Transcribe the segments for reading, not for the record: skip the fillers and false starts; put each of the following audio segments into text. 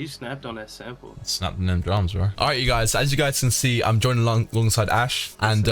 You snapped on that sample. Snapping them drums, bro. All right, you guys. As you guys can see, I'm joining alongside Ash, and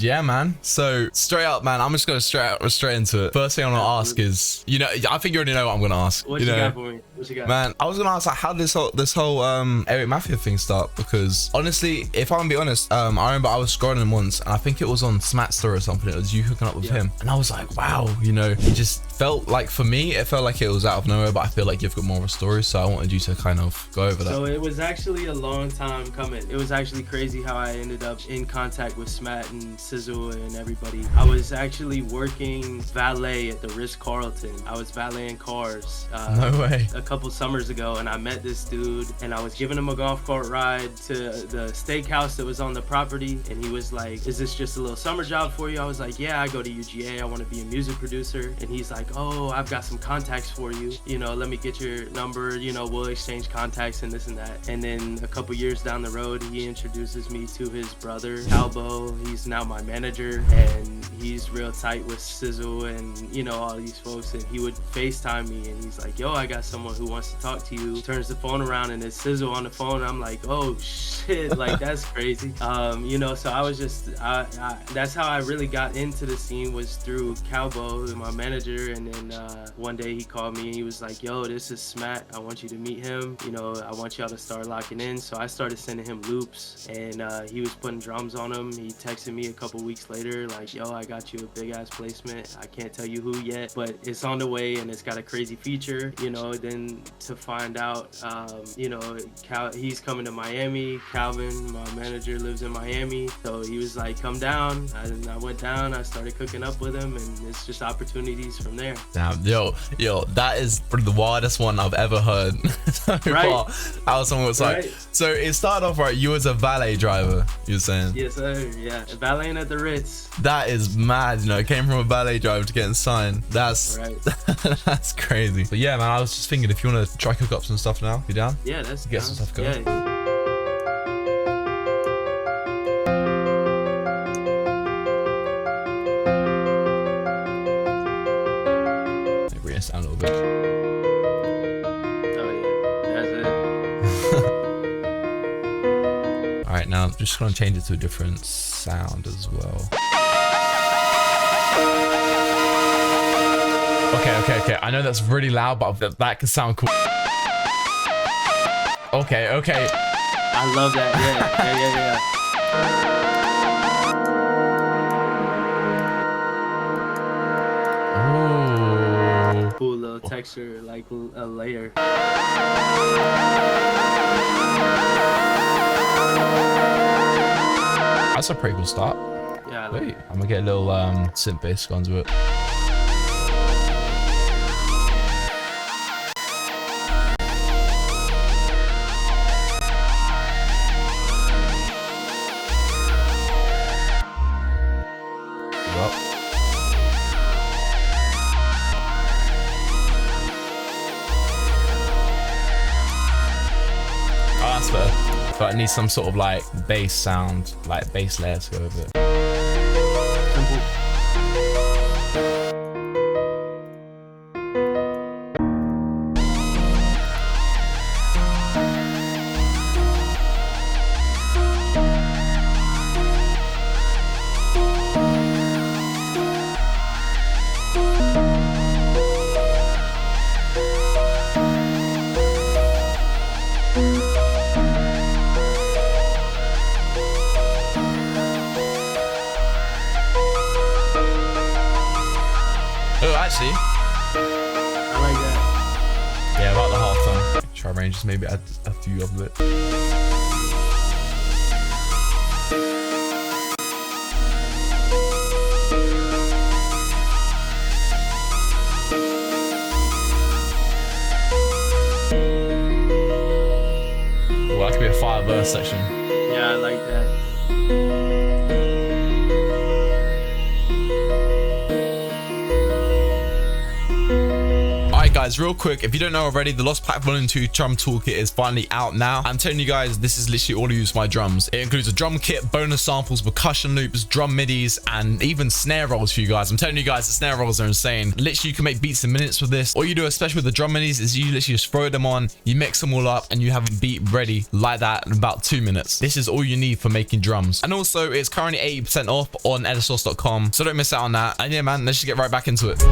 yeah, man. So straight up, man, I'm just going straight into it. First thing I'm gonna ask is, you know, I think you already know what I'm gonna ask. What you got for me? What you got? Man, I was gonna ask, like, how did this whole Eric MAFIA thing start? Because honestly, if I'm gonna be honest, I remember I was scrolling once, and I think it was on Smatster or something. It was you hooking up with him, and I was like, wow, you know, it just felt like, for me, it felt like it was out of nowhere. But I feel like you've got more of a story, so I wanted you to kind of go over that. So it was actually a long time coming. It was actually crazy how I ended up in contact with Smat and Sizzle and everybody. I was actually working valet at the Ritz-Carlton. I was valeting cars. No way. A couple summers ago, and I met this dude, and I was giving him a golf cart ride to the steakhouse that was on the property, and he was like, is this just a little summer job for you? I was like, yeah, I go to UGA, I want to be a music producer. And he's like, oh, I've got some contacts for you, you know, let me get your number, you know, we'll exchange contacts and this and that. And then a couple years down the road, he introduces me to his brother, Calbo. He's now my manager, and he's real tight with Sizzle and, you know, all these folks. And he would FaceTime me, and he's like, yo, I got someone who wants to talk to you. Turns the phone around, and it's Sizzle on the phone. I'm like, oh shit, like, that's crazy. You know, so I was just, that's how I really got into the scene, was through Calbo, my manager. And then one day he called me, and he was like, yo, this is Smat, I want you to meet him, you know, I want y'all to start locking in. So I started sending him loops, and he was putting drums on them. He texted me a couple weeks later like, yo, I got you a big ass placement, I can't tell you who yet, but it's on the way, and it's got a crazy feature, you know. Then to find out, you know, he's coming to Miami. Calvin, my manager, lives in Miami, so he was like, come down. I went down, I started cooking up with him, and it's just opportunities from there. Damn, yo, that is probably the wildest one I've ever heard so far. How someone was like, so it started off right, you was a valet driver, you're saying? Yes, sir. Yeah, valeting at the Ritz. That is mad, you know. It came from a valet driver to getting signed. That's that's crazy. But yeah, man, I was just thinking, if you want to try cook up some stuff now, you down? Yeah, that's get some stuff going. Yeah. Sound a little bit. Oh yeah, that's it. All right, now I'm just gonna change it to a different sound as well. Okay. I know that's really loud, but that can sound cool. Okay. I love that. Yeah. Cool little texture, like a layer. That's a pretty cool start. Yeah. Wait, I'm gonna get a little synth bass going to it. But I need some sort of like bass sound, like bass layer to go over it. Oh, actually, I like that. Yeah, about the half tone. Try ranges, maybe add a few of it. Well, that could be a fire verse section. Yeah, I like that. guys, real quick, if you don't know already, the Lost Pack Volume 2 drum toolkit is finally out now. I'm telling you guys, this is literally all I use for my drums. It includes a drum kit, bonus samples, percussion loops, drum midis, and even snare rolls for you guys. I'm telling you guys, the snare rolls are insane. Literally, you can make beats in minutes with this. All you do, especially with the drum midis, is you literally just throw them on, you mix them all up, and you have a beat ready like that in about 2 minutes. This is all you need for making drums. And also, it's currently 80% off on ellislostbeats.com, so don't miss out on that. And yeah, man, let's just get right back into it.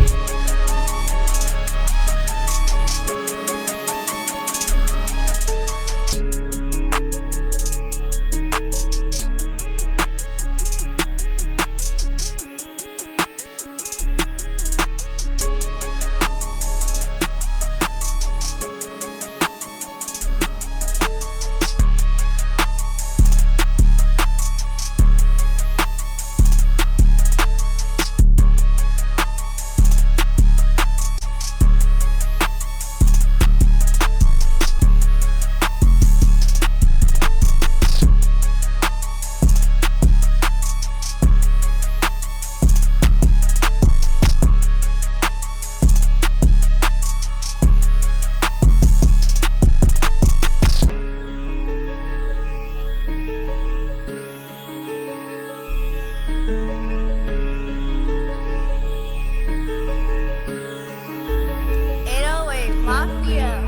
MAFIA.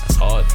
That's hard.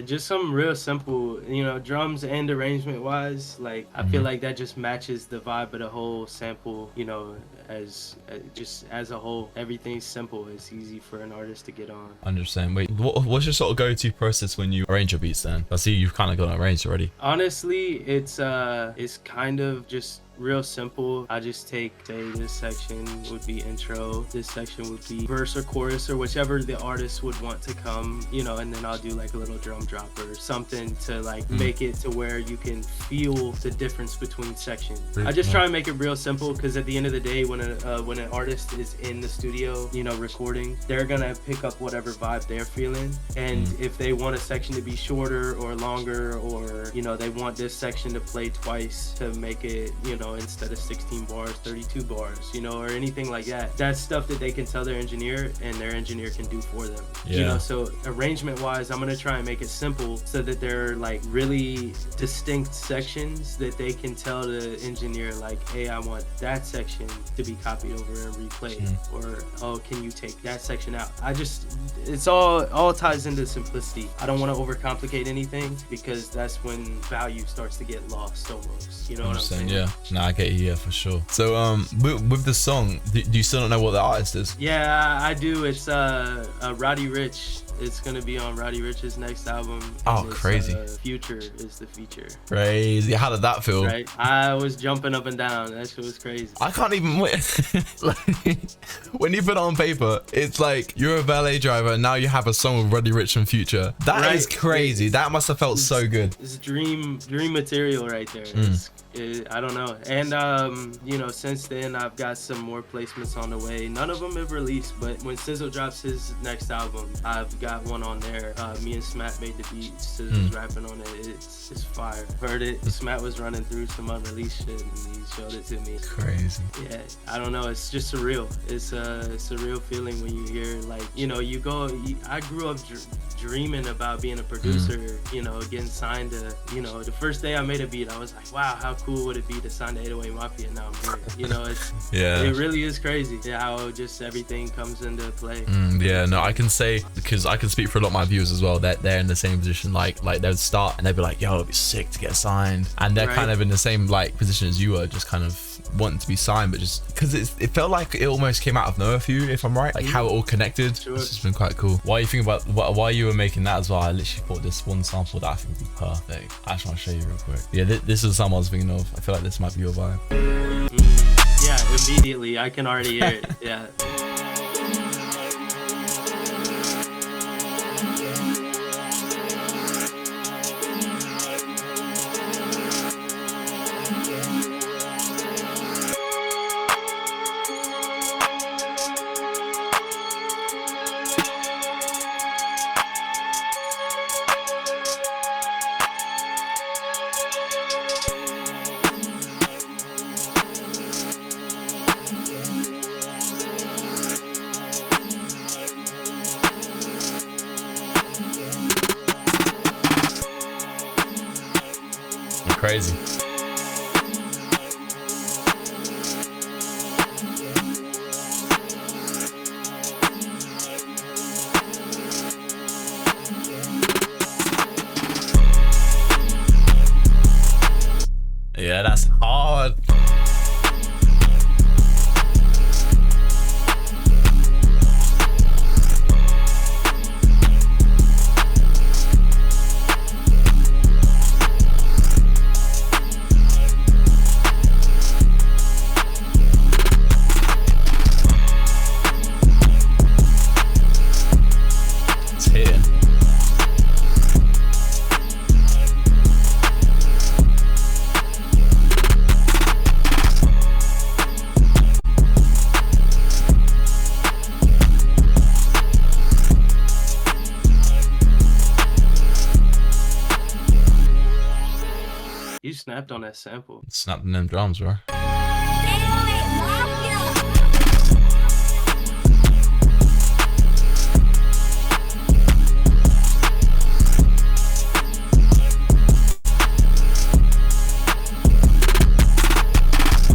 Just some real simple, you know, drums and arrangement wise, like I feel like that just matches the vibe of the whole sample, you know, as just as a whole. Everything's simple. It's easy for an artist to get on. Understand. Wait, what's your sort of go-to process when you arrange your beats then? I see you've kind of got it arranged already. Honestly, it's kind of just real simple. I just take, say, this section would be intro, this section would be verse or chorus or whichever the artist would want to come, you know, and then I'll do like a little drum drop or something to like make it to where you can feel the difference between sections. I just try and make it real simple, because at the end of the day, when an artist is in the studio, you know, recording, they're gonna pick up whatever vibe they're feeling, and if they want a section to be shorter or longer, or you know, they want this section to play twice to make it, you know, instead of 16 bars 32 bars, you know, or anything like that, that's stuff that they can tell their engineer and their engineer can do for them. You know, so arrangement wise, I'm gonna try and make it simple so that they're like really distinct sections that they can tell the engineer like, hey, I want that section to be copied over and replayed, or oh, can you take that section out? It's all ties into simplicity. I don't want to overcomplicate anything, because that's when value starts to get lost almost, you know what I'm saying? Yeah, nah, I get you, yeah, for sure. So with the song, do you still don't know what the artist is? Yeah, I do. It's Roddy Ricch. It's gonna be on Roddy Ricch's next album. Oh, crazy. Future is the feature. Crazy. How did that feel? Right? I was jumping up and down. That shit was crazy. I can't even wait. Like, when you put it on paper, it's like you're a valet driver and now you have a song with Roddy Ricch and Future. That is crazy. That must have felt so good. It's dream material right there. I don't know. And you know, since then I've got some more placements on the way. None of them have released, but when Sizzle drops his next album, I've got one on there. Me and Smat made the beat. Sizzle's rapping on it. It's fire. Heard it. Smat was running through some unreleased shit and he showed it to me. Crazy. Yeah, I don't know. It's just surreal. It's a real feeling when you hear, like, you know, I grew up dreaming about being a producer, you know, getting signed to, you know, the first day I made a beat, I was like, wow, how cool would it be to sign to 808 MAFIA? Now I'm here. You know, it really is crazy how just everything comes into play. Yeah, no, I can say, because I can speak for a lot of my viewers as well, that they're in the same position. Like they'd start and they'd be like, yo, it'd be sick to get signed, and they're kind of in the same like position as you were, just kind of wanting to be signed, but just because it felt like it almost came out of nowhere for you, if I'm right, like how it all connected. It's just been quite cool. Why you think about why you were making that as well? I literally thought this one sample that I think would be perfect. I just want to show you real quick. Yeah, this is something I was thinking of. I feel like this might be your vibe. Yeah, immediately I can already hear it. Yeah. crazy. Yeah, that's hard. It's hitting. You snapped on that sample. Snapping them drums, bro.